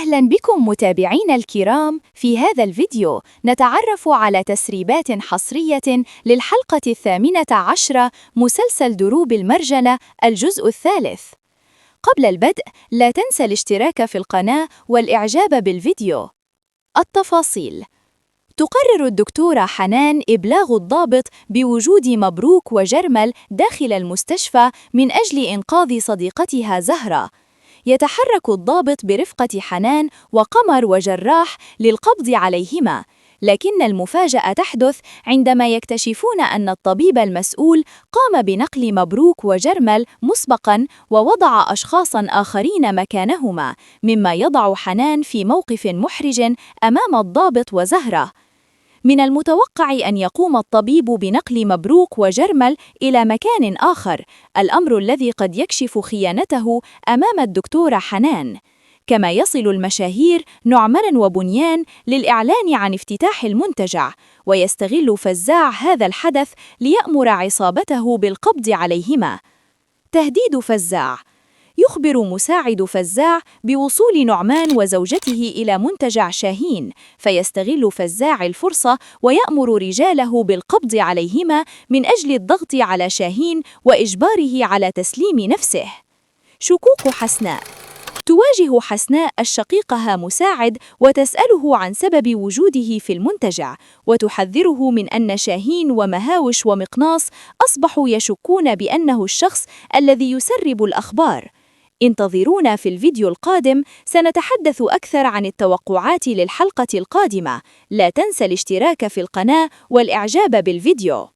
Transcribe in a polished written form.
أهلاً بكم متابعينا الكرام. في هذا الفيديو نتعرف على تسريبات حصرية للحلقة 18 مسلسل دروب المرجلة الجزء الثالث. قبل البدء لا تنسى الاشتراك في القناة والإعجاب بالفيديو. التفاصيل: تقرر الدكتورة حنان إبلاغ الضابط بوجود مبروك وجرمل داخل المستشفى من أجل إنقاذ صديقتها زهرة. يتحرك الضابط برفقة حنان وقمر وجراح للقبض عليهما، لكن المفاجأة تحدث عندما يكتشفون أن الطبيب المسؤول قام بنقل مبروك وجرمل مسبقاً ووضع أشخاصاً آخرين مكانهما، مما يضع حنان في موقف محرج أمام الضابط وزهرة. من المتوقع أن يقوم الطبيب بنقل مبروك وجرمل إلى مكان آخر، الأمر الذي قد يكشف خيانته أمام الدكتورة حنان. كما يصل المشاهير نعمان وبنيان للإعلان عن افتتاح المنتجع، ويستغل فزاع هذا الحدث ليأمر عصابته بالقبض عليهما. تهديد فزاع: يخبر مساعد فزاع بوصول نعمان وزوجته إلى منتجع شاهين، فيستغل فزاع الفرصة ويأمر رجاله بالقبض عليهما من أجل الضغط على شاهين وإجباره على تسليم نفسه. شكوك حسناء: تواجه حسناء الشقيقها مساعد وتسأله عن سبب وجوده في المنتجع، وتحذره من أن شاهين ومهاوش ومقناص أصبحوا يشكون بأنه الشخص الذي يسرب الأخبار. انتظرونا في الفيديو القادم، سنتحدث أكثر عن التوقعات للحلقة القادمة. لا تنسى الاشتراك في القناة والإعجاب بالفيديو.